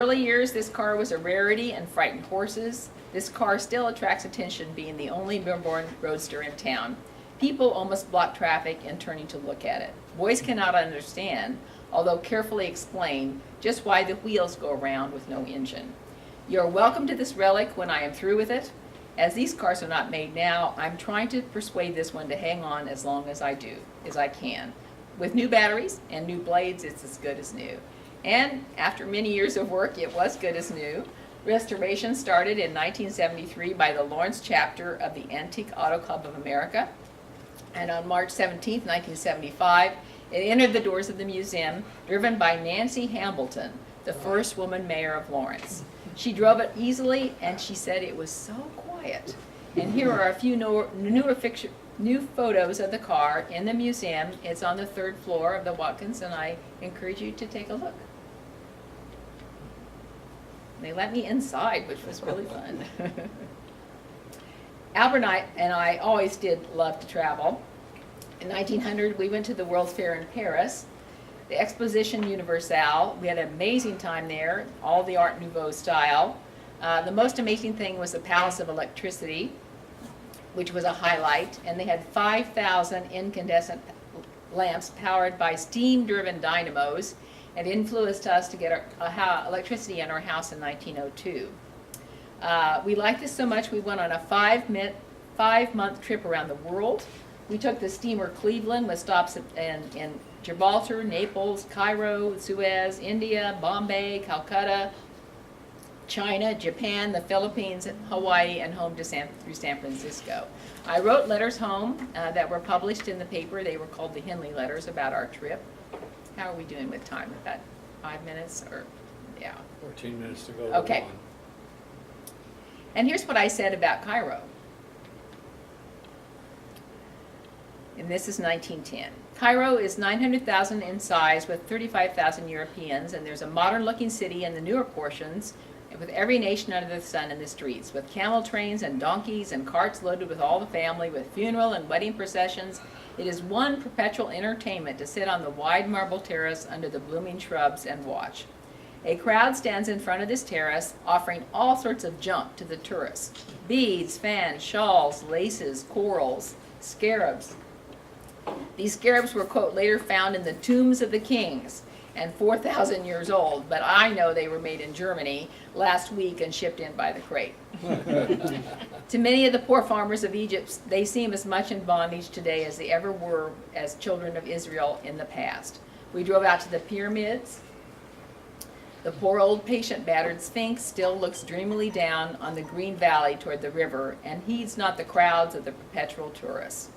Early years, this car was a rarity and frightened horses. This car still attracts attention, being the only Melbourne roadster in town. People almost block traffic in turning to look at it. Boys cannot understand, although carefully explain, just why the wheels go around with no engine. You are welcome to this relic when I am through with it. As these cars are not made now, I'm trying to persuade this one to hang on as long as I can. With new batteries and new blades, it's as good as new. And after many years of work, it was good as new. Restoration started in 1973 by the Lawrence chapter of the Antique Auto Club of America. And on March 17, 1975, it entered the doors of the museum, driven by Nancy Hambleton, the first woman mayor of Lawrence. She drove it easily, and she said it was so quiet. And here are a few new photos of the car in the museum. It's on the third floor of the Watkins, and I encourage you to take a look. They let me inside, which was really fun. Albert and I always did love to travel. In 1900, we went to the World's Fair in Paris, the Exposition Universelle. We had an amazing time there, all the Art Nouveau style. The most amazing thing was the Palace of Electricity, which was a highlight, and they had 5,000 incandescent lamps powered by steam-driven dynamos, and influenced us to get electricity in our house in 1902. We liked this so much we went on a five-month trip around the world. We took the steamer Cleveland with stops in Gibraltar, Naples, Cairo, Suez, India, Bombay, Calcutta, China, Japan, the Philippines, Hawaii, and home to through San Francisco. I wrote letters home that were published in the paper. They were called the Henley Letters about our trip. How are we doing with time? About 5 minutes or, yeah. 14 minutes to go. Okay. And here's what I said about Cairo. And this is 1910. Cairo is 900,000 in size with 35,000 Europeans, and there's a modern-looking city in the newer portions with every nation under the sun in the streets, with camel trains and donkeys and carts loaded with all the family, with funeral and wedding processions. It is one perpetual entertainment to sit on the wide marble terrace under the blooming shrubs and watch. A crowd stands in front of this terrace, offering all sorts of junk to the tourists: beads, fans, shawls, laces, corals, scarabs. These scarabs were, quote, later found in the tombs of the kings and 4,000 years old, but I know they were made in Germany last week and shipped in by the crate. To many of the poor farmers of Egypt, they seem as much in bondage today as they ever were as children of Israel in the past. We drove out to the pyramids. The poor old patient battered Sphinx still looks dreamily down on the green valley toward the river and heeds not the crowds of the perpetual tourists.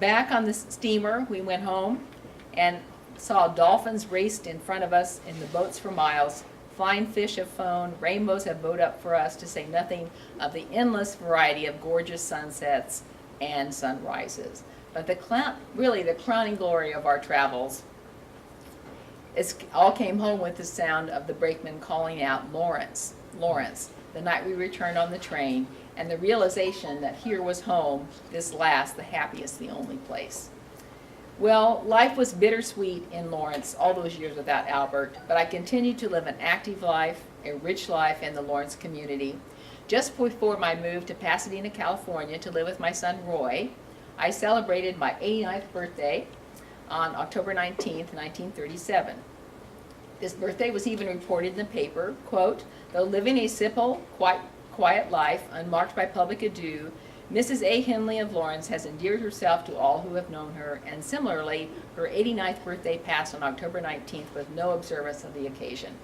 Back on the steamer, we went home and saw dolphins raced in front of us in the boats for miles. Flying fish have flown, rainbows have bowed up for us, to say nothing of the endless variety of gorgeous sunsets and sunrises. But really the crowning glory of our travels all came home with the sound of the brakeman calling out, "Lawrence, Lawrence," the night we returned on the train, and the realization that here was home, this last, the happiest, the only place. Well, life was bittersweet in Lawrence all those years without Albert, but I continued to live an active life, a rich life in the Lawrence community. Just before my move to Pasadena, California to live with my son Roy, I celebrated my 89th birthday on October 19th, 1937. This birthday was even reported in the paper, quote, "Though living a simple, quiet life, unmarked by public ado, Mrs. A. Henley of Lawrence has endeared herself to all who have known her, and similarly, her 89th birthday passed on October 19th with no observance of the occasion."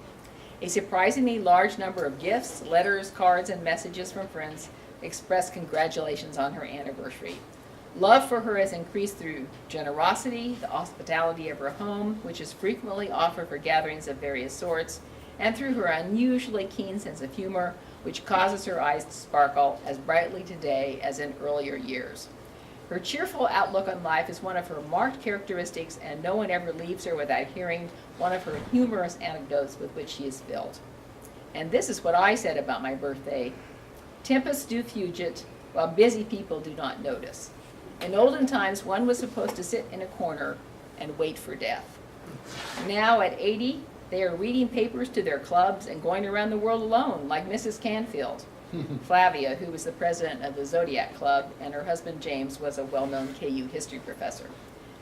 A surprisingly large number of gifts, letters, cards, and messages from friends expressed congratulations on her anniversary. Love for her has increased through generosity, the hospitality of her home, which is frequently offered for gatherings of various sorts, and through her unusually keen sense of humor, which causes her eyes to sparkle as brightly today as in earlier years. Her cheerful outlook on life is one of her marked characteristics, and no one ever leaves her without hearing one of her humorous anecdotes with which she is filled. And this is what I said about my birthday: "Tempests do fugit, while busy people do not notice. In olden times, one was supposed to sit in a corner and wait for death. Now at 80, They are reading papers to their clubs and going around the world alone, like Mrs. Canfield. Flavia, who was the president of the Zodiac Club, and her husband James was a well-known KU history professor.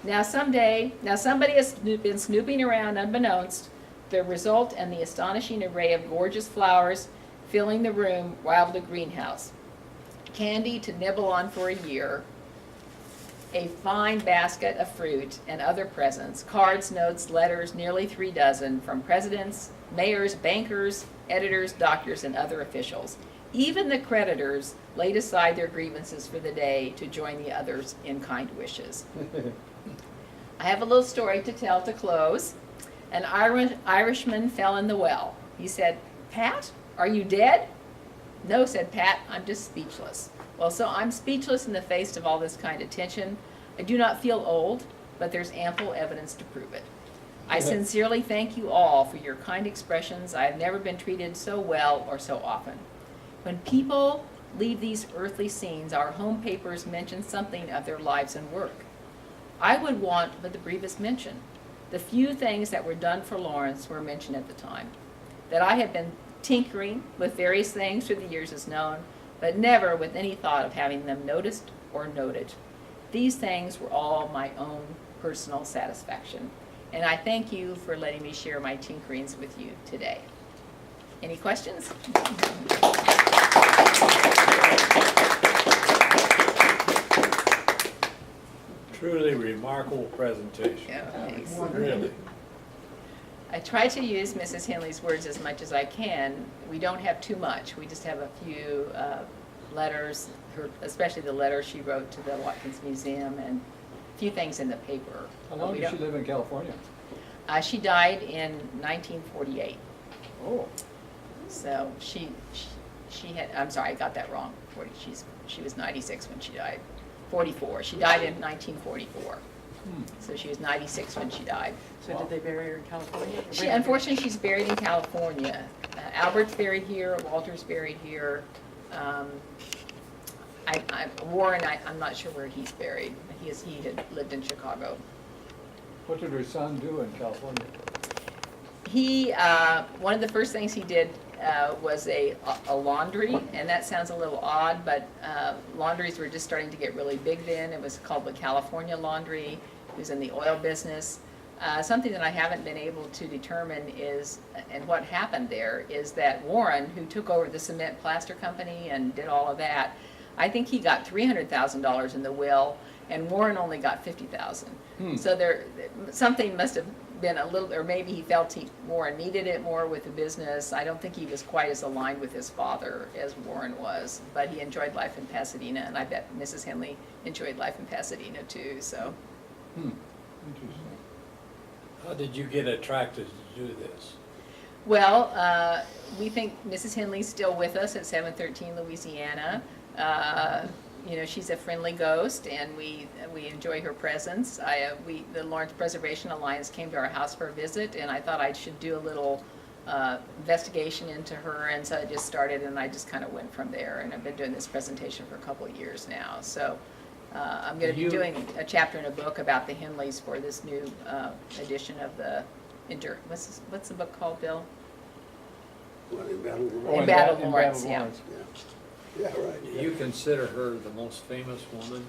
Now somebody has been snooping around unbeknownst. The result and the astonishing array of gorgeous flowers filling the room rivaled a greenhouse. Candy to nibble on for a year, a fine basket of fruit and other presents, cards, notes, letters, nearly 3 dozen, from presidents, mayors, bankers, editors, doctors, and other officials. Even the creditors laid aside their grievances for the day to join the others in kind wishes. I have a little story to tell to close. An Irishman fell in the well. He said, "Pat, are you dead?" "No," said Pat, "I'm just speechless." Well, so I'm speechless in the face of all this kind attention. I do not feel old, but there's ample evidence to prove it. I sincerely thank you all for your kind expressions. I have never been treated so well or so often. When people leave these earthly scenes, our home papers mention something of their lives and work. I would want but the briefest mention. The few things that were done for Lawrence were mentioned at the time. That I have been tinkering with various things through the years is known, but never with any thought of having them noticed or noted. These things were all my own personal satisfaction, and I thank you for letting me share my tinkerings with you today. Any questions? Truly remarkable presentation. Yeah, thanks. Really. I try to use Mrs. Henley's words as much as I can. We don't have too much. We just have a few letters, especially the letter she wrote to the Watkins Museum, and a few things in the paper. How long did she live in California? She died in 1948. Oh. So she had, I'm sorry, I got that wrong. She was 96 when she died. 44. She died in 1944. So she was 96 when she died. So did they bury her in California? Unfortunately, she's buried in California. Albert's buried here. Walter's buried here. Warren, I'm not sure where he's buried. He had lived in Chicago. What did her son do in California? He, one of the first things he did was a laundry, and that sounds a little odd, but laundries were just starting to get really big then. It was called the California Laundry. He was in the oil business. Something that I haven't been able to determine is, and what happened there, is that Warren, who took over the cement plaster company and did all of that, I think he got $300,000 in the will, and Warren only got $50,000. So something must have been a little, or maybe he felt Warren needed it more with the business. I don't think he was quite as aligned with his father as Warren was, but he enjoyed life in Pasadena, and I bet Mrs. Henley enjoyed life in Pasadena too. So. Interesting. How did you get attracted to do this? Well, we think Mrs. Henley's still with us at 713 Louisiana. You know, she's a friendly ghost, and we enjoy her presence. The Lawrence Preservation Alliance came to our house for a visit, and I thought I should do a little investigation into her, and so I just started, and I just kind of went from there. And I've been doing this presentation for a couple of years now. So I'm going to be doing a chapter in a book about the Henleys for this new edition of the what's the book called, Bill? What, in Battle of In Lawrence? Battle In Lawrence, Battle yeah. Lawrence. Yeah, right. Do you consider her the most famous woman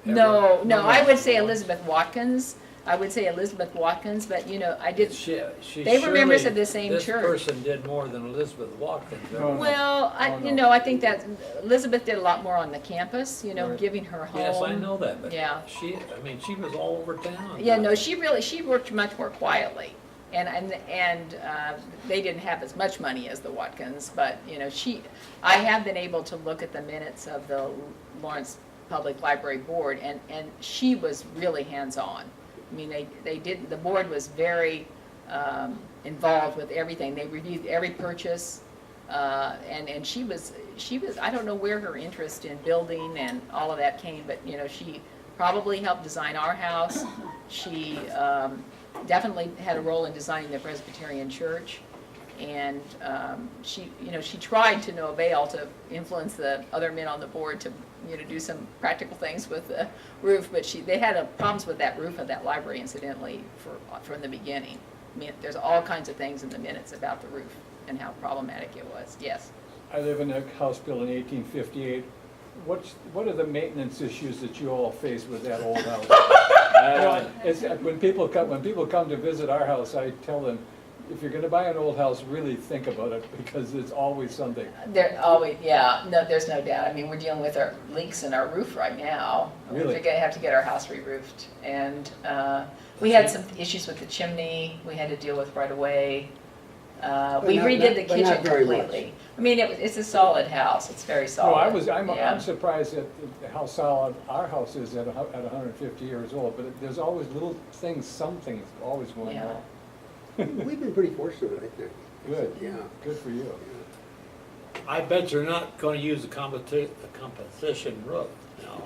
ever? No, I would say Elizabeth Watkins. But you know, I did. They were members of the same This church. person did more than Elizabeth Watkins. No, Well, I think that Elizabeth did a lot more on the campus, you know, Right. giving her home. Yes, I know that, but Yeah. she was all over town. Yeah, no, she worked much more quietly. And they didn't have as much money as the Watkins, but, you know, I have been able to look at the minutes of the Lawrence Public Library Board, and she was really hands-on. I mean, the board was very involved with everything. They reviewed every purchase, and she was, I don't know where her interest in building and all of that came, but, you know, she probably helped design our house. She definitely had a role in designing the Presbyterian Church, and she tried to no avail to influence the other men on the board to, you know, do some practical things with the roof, but they had problems with that roof of that library, incidentally, from the beginning. There's all kinds of things in the minutes about the roof and how problematic it was, yes. I live in a house built in 1858. What are the maintenance issues that you all face with that old house? When people come to visit our house, I tell them, if you're gonna buy an old house, really think about it, because there's always something. There always, yeah, no, there's no doubt. I mean, we're dealing with our leaks in our roof right now. Really? We're gonna have to get our house re-roofed. And we had some issues with the chimney we had to deal with right away. We not- redid the but not kitchen very much. completely. I mean, it's a solid house. It's very No, solid. Yeah. I'm surprised at how solid our house is at 150 years old, but there's always little things, some things always going Yeah. on. We've been pretty fortunate, I think. Good. Yeah. Good for you. I bet you're not gonna use a composition roof now.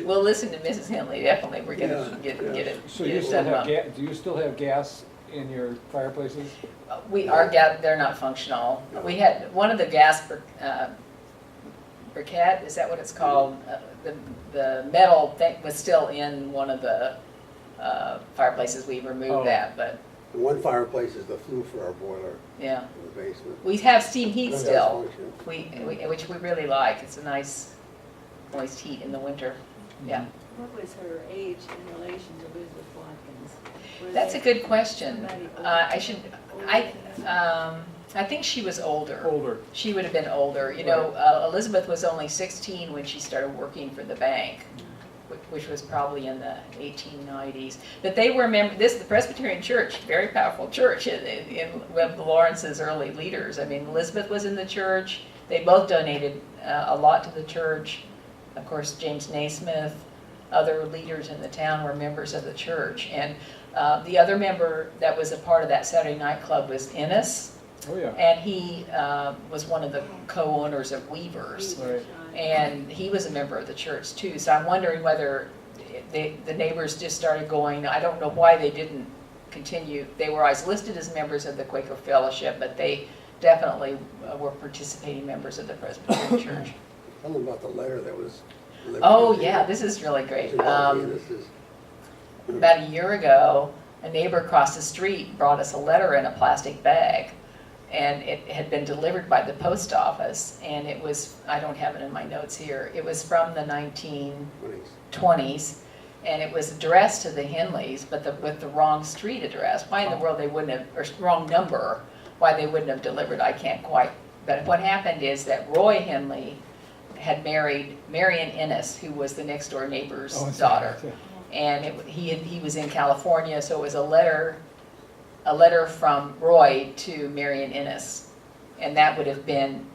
We'll listen to Mrs. Henley, definitely. We're gonna Yeah, get yeah. it. So get you it still done have well. do you still have gas in your fireplaces? They're not functional. We had, one of the gas briquette, is that what it's called? The metal thing was still in one of the fireplaces. We Oh. removed that, but, The one fireplace is the flue for our boiler yeah. in the basement. We have steam heat That's still, function. which we really like. It's a nice moist heat in the winter. Yeah. What was her age in relation to Elizabeth Watkins? Were That's a they good question. somebody I think she was older. Older. She would have been older. You know, Elizabeth was only 16 when she started working for the bank, which was probably in the 1890s. But they were the Presbyterian Church, very powerful church in one of Lawrence's early leaders. I mean, Elizabeth was in the church. They both donated a lot to the church. Of course, James Naismith, other leaders in the town were members of the church. And the other member that was a part of that Saturday night club was Ennis. Oh, yeah. And he was one of the co-owners of Weavers. Right. And he was a member of the church too. So I'm wondering whether the neighbors just started going, I don't know why they didn't continue. They were always listed as members of the Quaker Fellowship, but they definitely were participating members of the Presbyterian Church. Tell them about the letter that was delivered. Oh yeah, this is really great. This is, About a year ago, a neighbor across the street brought us a letter in a plastic bag. And it had been delivered by the post office, and it was, I don't have it in my notes here, it was from the 1920s, and it was addressed to the Henleys, but with the wrong street address. Why in the world they wouldn't have, or wrong number, why they wouldn't have delivered, I can't quite. But what happened is that Roy Henley had married Marion Ennis, who was the next door neighbor's Oh, it's- daughter. yeah. And he was in California, so it was a letter from Roy to Marion Ennis. And that would have been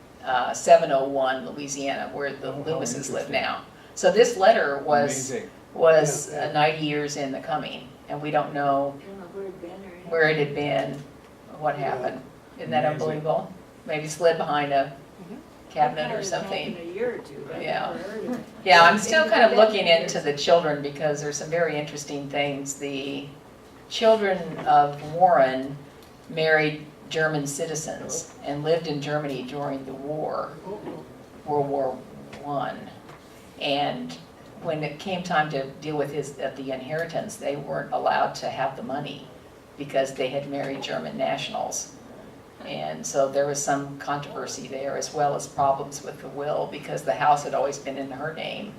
701 Louisiana, where the Oh, how Loomises live interesting. now. So this letter was Amazing. Yeah. 90 years in the coming, and we don't know I don't know where it'd been or. where it had been, what happened. Isn't that Amazing. unbelievable? Maybe slid behind a cabinet or It something. happened a year or two, but I Yeah. never heard of it. Yeah, I'm still It's kind of been looking years. into the children because there's some very interesting things. The children of Warren married German citizens and lived in Germany during the war, World War I. And when it came time to deal with the inheritance, they weren't allowed to have the money because they had married German nationals. And so there was some controversy there, as well as problems with the will, because the house had always been in her name.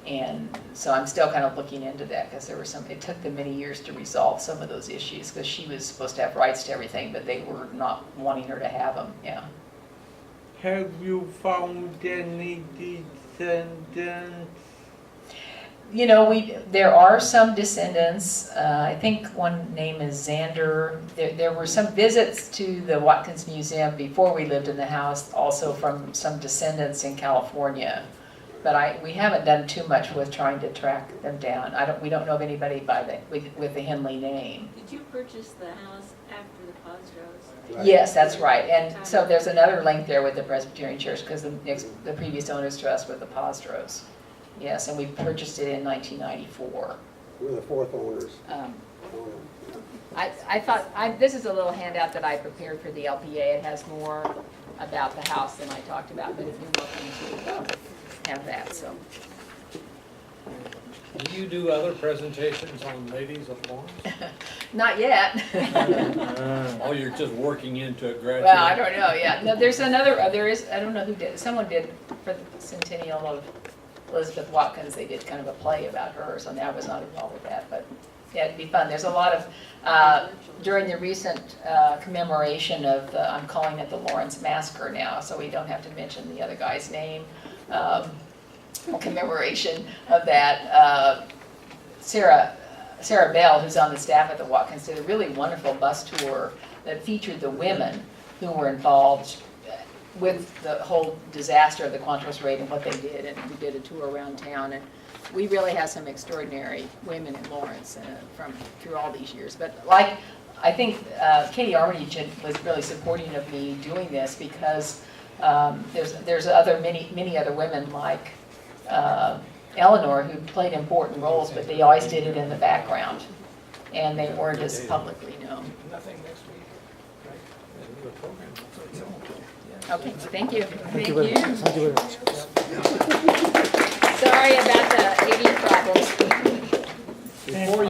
And so I'm still kind of looking into that, because it took them many years to resolve some of those issues, because she was supposed to have rights to everything, but they were not wanting her to have them, yeah. Have you found any descendants? You know, there are some descendants. I think one name is Xander. There were some visits to the Watkins Museum before we lived in the house, also from some descendants in California. But we haven't done too much with trying to track them down. We don't know of anybody with the Henley name. Did you purchase the house after the Postrows? Right. Yes, that's right. And so there's another link there with the Presbyterian Church, because the previous owners to us were the Postros. Yes, and we purchased it in 1994. We're the fourth owners. I thought, this is a little handout that I prepared for the LPA. It has more about the house than I talked about, but if you're looking to have that, so. Do you do other presentations on ladies of Lawrence? Not yet. Oh, you're just working into it gradually? Well, I don't know, yeah. No, there's another, there is, I don't know who did, someone did for the centennial of Elizabeth Watkins, they did kind of a play about her, so now I was not involved with that, but yeah, it'd be fun. There's a lot of, during the recent commemoration of, I'm calling it the Lawrence Massacre now, so we don't have to mention the other guy's name. Commemoration of that, Sarah Bell, who's on the staff at the Watkins, did a really wonderful bus tour that featured the women who were involved with the whole disaster of the Quantos raid and what they did, and we did a tour around town, and we really have some extraordinary women in Lawrence from through all these years. But like, I think Katie Armitage was really supporting of me doing this because there's many other women like Eleanor who played important roles, but they always did it in the background, and they weren't as publicly known. Nothing next week, right? Okay, thank you. Thank you very much.